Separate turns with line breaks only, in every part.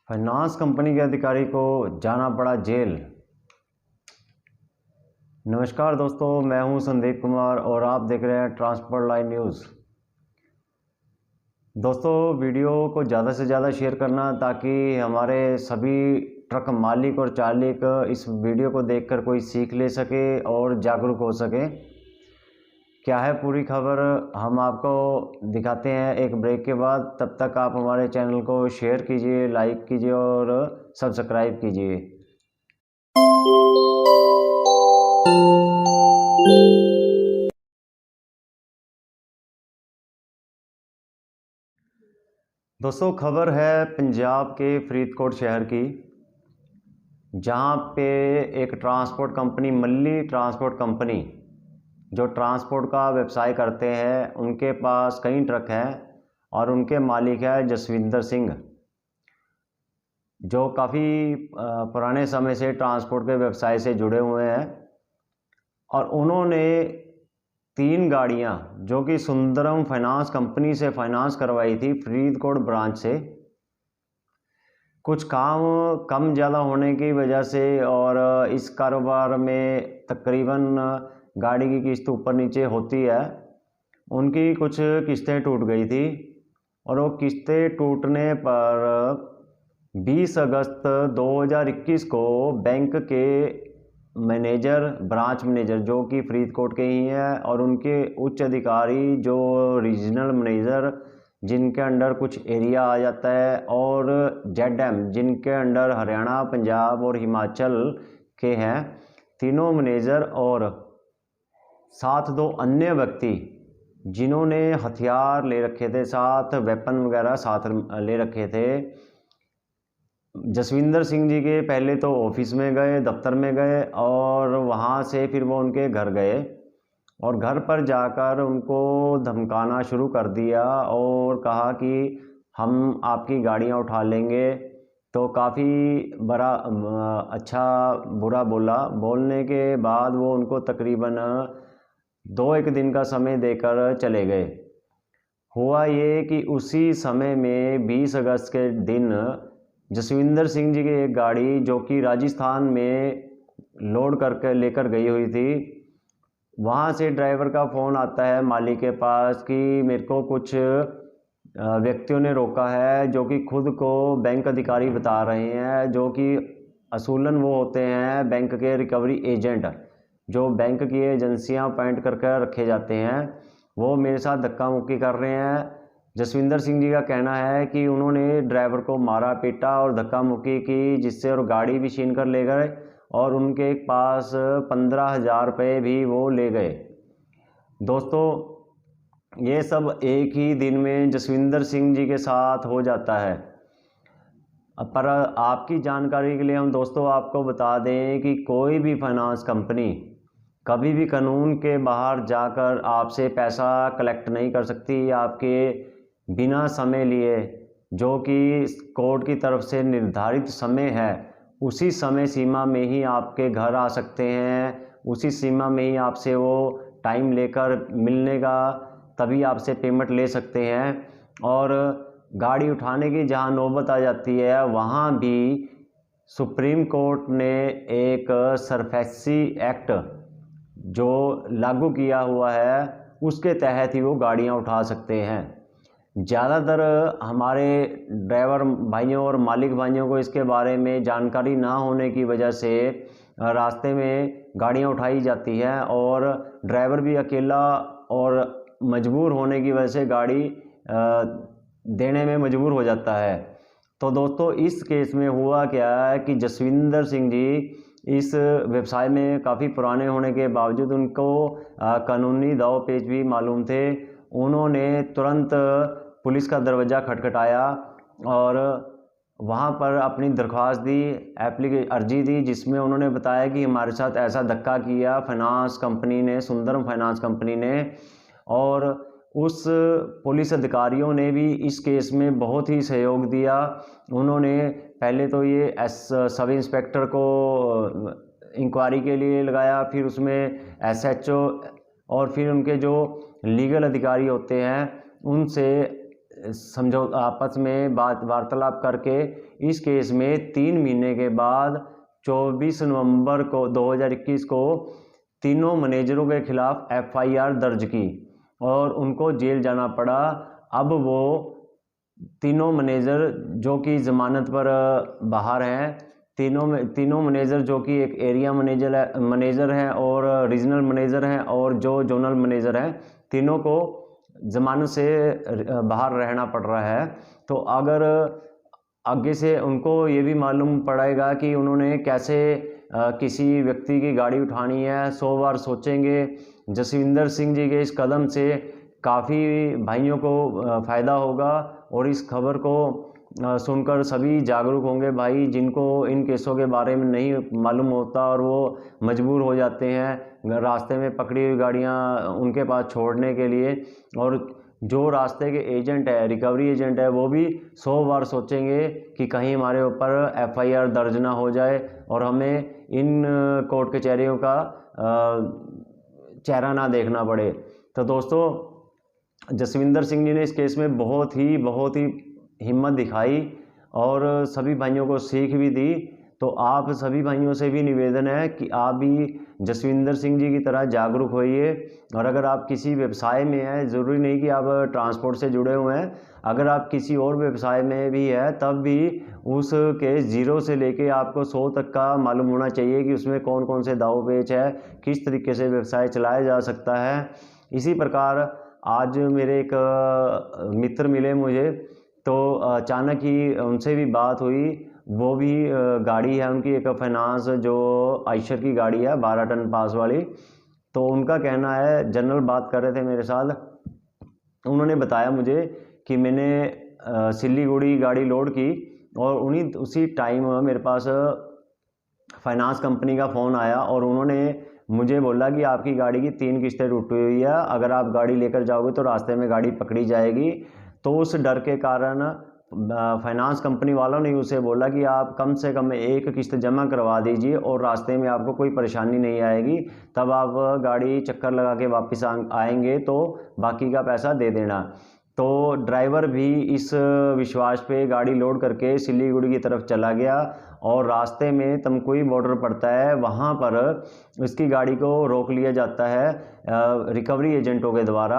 Finance company के अधिकारी को जाना पड़ा जेल। नमस्कार दोस्तों, मैं हूं संदीप कुमार और आप देख रहे हैं ट्रांसपोर्ट लाइन न्यूज़। दोस्तों, वीडियो को ज़्यादा से ज़्यादा शेयर करना ताकि हमारे सभी ट्रक मालिक और चालक इस वीडियो को देखकर कोई सीख ले सके और जागरूक हो सके। क्या है पूरी खबर हम आपको दिखाते हैं एक ब्रेक के बाद। तब तक आप हमारे चैनल को शेयर कीजिए, लाइक कीजिए और सब्सक्राइब कीजिए। दोस्तों, खबर है पंजाब के फरीदकोट शहर की, जहां पे एक ट्रांसपोर्ट कंपनी मल्ली ट्रांसपोर्ट कंपनी जो ट्रांसपोर्ट का व्यवसाय करते हैं, उनके पास कई ट्रक हैं और उनके मालिक है जसविंदर सिंह, जो काफ़ी पुराने समय से ट्रांसपोर्ट के व्यवसाय से जुड़े हुए हैं। और उन्होंने 3 गाड़ियां जो कि सुंदरम फाइनेंस कंपनी से फाइनेंस करवाई थी फरीदकोट ब्रांच से। कुछ काम कम ज़्यादा होने की वजह से और इस कारोबार में तकरीबन गाड़ी की किस्त ऊपर नीचे होती है, उनकी कुछ किस्तें टूट गई थी। और वो किस्तें टूटने पर 20 अगस्त 2021 को बैंक के मैनेजर, ब्रांच मैनेजर जो कि फरीदकोट के ही हैं, और उनके उच्च अधिकारी जो रीजनल मैनेजर जिनके अंडर कुछ एरिया आ जाता है, और ZM जिनके अंडर हरियाणा, पंजाब और हिमाचल के हैं, तीनों मैनेजर और साथ 2 अन्य व्यक्ति जिन्होंने हथियार ले रखे थे, साथ वेपन वगैरह साथ ले रखे थे, जसविंदर सिंह जी के पहले तो ऑफिस में गए, दफ्तर में गए, और वहाँ से फिर वो उनके घर गए और घर पर जाकर उनको धमकाना शुरू कर दिया और कहा कि हम आपकी गाड़ियाँ उठा लेंगे। तो काफ़ी बड़ा अच्छा बुरा बोला। बोलने के बाद वो उनको तकरीबन 2-1 दिन का समय देकर चले गए। हुआ ये कि उसी समय में 20 अगस्त के दिन जसविंदर सिंह जी की एक गाड़ी जो कि राजस्थान में लोड करके लेकर गई हुई थी, वहाँ से ड्राइवर का फ़ोन आता है मालिक के पास कि मेरे को कुछ व्यक्तियों ने रोका है, जो कि खुद को बैंक अधिकारी बता रहे हैं, जो कि असूलन वो होते हैं बैंक के रिकवरी एजेंट, जो बैंक की एजेंसियां अपॉइंट करके रखे जाते हैं। वो मेरे साथ धक्का मुक्की कर रहे हैं। जसविंदर सिंह जी का कहना है कि उन्होंने ड्राइवर को मारा पीटा और धक्का मुक्की की, जिससे और गाड़ी भी छीन कर ले गए और उनके पास 15,000 रुपये भी वो ले गए। दोस्तों, ये सब एक ही दिन में जसविंदर सिंह जी के साथ हो जाता है। पर आपकी जानकारी के लिए हम दोस्तों आपको बता दें कि कोई भी फाइनेंस कंपनी कभी भी कानून के बाहर जाकर आपसे पैसा कलेक्ट नहीं कर सकती। आपके बिना समय लिए, जो कि कोर्ट की तरफ से निर्धारित समय है, उसी समय सीमा में ही आपके घर आ सकते हैं, उसी सीमा में ही आपसे वो टाइम लेकर मिलने का, तभी आपसे पेमेंट ले सकते हैं। और गाड़ी उठाने की जहां नौबत आ जाती है, वहां भी सुप्रीम कोर्ट ने एक सरफेसी एक्ट जो लागू किया हुआ है, उसके तहत ही वो गाड़ियां उठा सकते हैं। ज़्यादातर हमारे ड्राइवर भाइयों और मालिक भाइयों को इसके बारे में जानकारी ना होने की वजह से रास्ते में गाड़ियां उठाई जाती हैं और ड्राइवर भी अकेला और मजबूर होने की वजह से गाड़ी देने में मजबूर हो जाता है। तो दोस्तों, इस केस में हुआ क्या है कि जसविंदर सिंह जी इस व्यवसाय में काफ़ी पुराने होने के बावजूद उनको कानूनी दाव पेच भी मालूम थे। उन्होंने तुरंत पुलिस का दरवाज़ा खटखटाया और वहाँ पर अपनी दरख्वास्त दी, अर्जी दी, जिसमें उन्होंने बताया कि हमारे साथ ऐसा धक्का किया फाइनेंस कंपनी ने, सुंदरम फाइनेंस कंपनी ने। और उस पुलिस अधिकारियों ने भी इस केस में बहुत ही सहयोग दिया। उन्होंने पहले तो ये सब इंस्पेक्टर को इंक्वायरी के लिए लगाया, फिर उसमें SHO और फिर उनके जो लीगल अधिकारी होते हैं उनसे समझो आपस में वार्तालाप करके इस केस में 3 महीने के बाद 24 नवंबर को 2021 को तीनों मैनेजरों के खिलाफ FIR दर्ज की और उनको जेल जाना पड़ा। अब वो तीनों मैनेजर जो कि ज़मानत पर बाहर हैं, तीनों मैनेजर जो कि एक एरिया मैनेजर है और रीजनल मैनेजर हैं और जो जोनल मैनेजर हैं, तीनों को ज़मानत से बाहर रहना पड़ रहा है। तो अगर आगे से उनको ये भी मालूम पड़ेगा कि उन्होंने कैसे किसी व्यक्ति की गाड़ी उठानी है, 100 बार सोचेंगे। जसविंदर सिंह जी के इस कदम से काफ़ी भाइयों को फ़ायदा होगा और इस खबर को सुनकर सभी जागरूक होंगे भाई, जिनको इन केसों के बारे में नहीं मालूम होता और वो मजबूर हो जाते हैं रास्ते में पकड़ी हुई गाड़ियाँ उनके पास छोड़ने के लिए। और जो रास्ते के एजेंट है, रिकवरी एजेंट है, वो भी 100 बार सोचेंगे कि कहीं हमारे ऊपर FIR दर्ज ना हो जाए और हमें इन कोर्ट कचहरियों का चेहरा ना देखना पड़े। तो दोस्तों, जसविंदर सिंह जी ने इस केस में बहुत ही हिम्मत दिखाई और सभी भाइयों को सीख भी दी। तो आप सभी भाइयों से भी निवेदन है कि आप भी जसविंदर सिंह जी की तरह जागरूक होइए। और अगर आप किसी व्यवसाय में हैं, ज़रूरी नहीं कि आप ट्रांसपोर्ट से जुड़े हुए हैं, अगर आप किसी और व्यवसाय में भी है तब भी उसके 0 से लेके आपको 100 तक का मालूम होना चाहिए कि उसमें कौन कौन से दाव पेच है, किस तरीके से व्यवसाय चलाया जा सकता है। इसी प्रकार आज मेरे एक मित्र मिले मुझे, तो अचानक ही उनसे भी बात हुई। वो भी गाड़ी है उनकी, एक फाइनेंस जो आयशर की गाड़ी है 12 टन पास वाली। तो उनका कहना है, जनरल बात कर रहे थे मेरे साथ, उन्होंने बताया मुझे कि मैंने सिलीगुड़ी गाड़ी लोड की और उसी टाइम मेरे पास फाइनेंस कंपनी का फ़ोन आया और उन्होंने मुझे बोला कि आपकी गाड़ी की 3 किस्तें टूटी हुई है, अगर आप गाड़ी लेकर जाओगे तो रास्ते में गाड़ी पकड़ी जाएगी। तो उस डर के कारण फाइनेंस कंपनी वालों ने उसे बोला कि आप कम से कम 1 किस्त जमा करवा दीजिए और रास्ते में आपको कोई परेशानी नहीं आएगी, तब आप गाड़ी चक्कर लगा के वापस आएंगे तो बाकी का पैसा दे देना। तो ड्राइवर भी इस विश्वास पे गाड़ी लोड करके सिलीगुड़ी की तरफ चला गया और रास्ते में तमकुई बॉर्डर पड़ता है, वहाँ पर उसकी गाड़ी को रोक लिया जाता है रिकवरी एजेंटों के द्वारा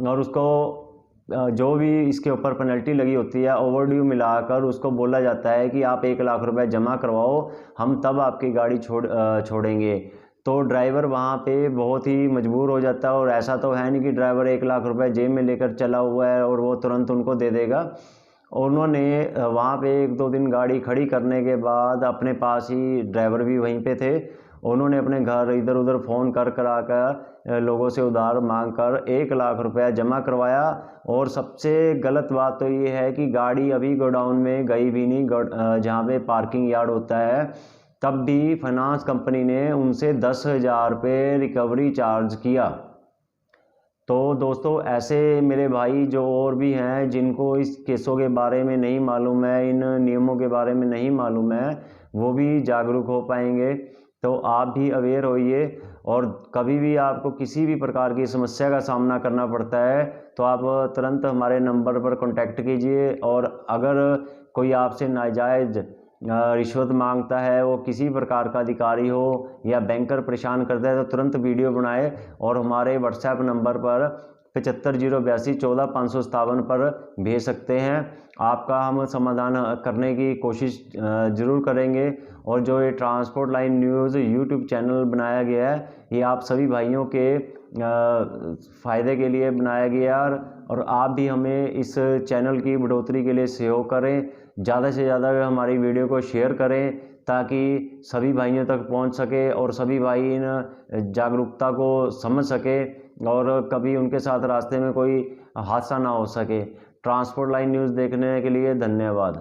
और उसको जो भी इसके ऊपर पेनल्टी लगी होती है ओवरड्यू मिलाकर उसको बोला जाता है कि आप 1 लाख रुपए जमा करवाओ, हम तब आपकी गाड़ी छोड़ेंगे। तो ड्राइवर वहाँ पे बहुत ही मजबूर हो जाता है और ऐसा तो है नहीं कि ड्राइवर 1 लाख रुपए जेब में लेकर चला हुआ है और वो तुरंत उनको दे देगा। उन्होंने वहाँ पे 1-2 दिन गाड़ी खड़ी करने के बाद अपने पास ही ड्राइवर भी वहीं पे थे, उन्होंने अपने घर इधर उधर फ़ोन कर लोगों से उधार मांग कर 1 लाख रुपया जमा करवाया। और सबसे गलत बात तो ये है कि गाड़ी अभी गोडाउन में गई भी नहीं, जहाँ पे पार्किंग यार्ड होता है, तब भी फाइनेंस कंपनी ने उनसे 10,000 रुपये रिकवरी चार्ज किया। तो दोस्तों, ऐसे मेरे भाई जो और भी हैं जिनको इस केसों के बारे में नहीं मालूम है, इन नियमों के बारे में नहीं मालूम है, वो भी जागरूक हो पाएंगे। तो आप भी अवेयर होइए और कभी भी आपको किसी भी प्रकार की समस्या का सामना करना पड़ता है तो आप तुरंत हमारे नंबर पर कांटेक्ट कीजिए। और अगर कोई आपसे नाजायज़ रिश्वत मांगता है, वो किसी प्रकार का अधिकारी हो या बैंकर परेशान करता है, तो तुरंत वीडियो बनाए और हमारे व्हाट्सएप नंबर पर 7508145557 पर भेज सकते हैं। आपका हम समाधान करने की कोशिश ज़रूर करेंगे। और जो ये transport line news YouTube channel बनाया गया है, ये आप सभी भाइयों के फ़ायदे के लिए बनाया गया है और आप भी हमें इस चैनल की बढ़ोतरी के लिए सहयोग करें, ज़्यादा से ज़्यादा हमारी वीडियो को शेयर करें ताकि सभी भाइयों तक पहुंच सके और सभी भाई इन जागरूकता को समझ सके और कभी उनके साथ रास्ते में कोई हादसा ना हो सके। ट्रांसपोर्ट लाइन न्यूज़ देखने के लिए धन्यवाद।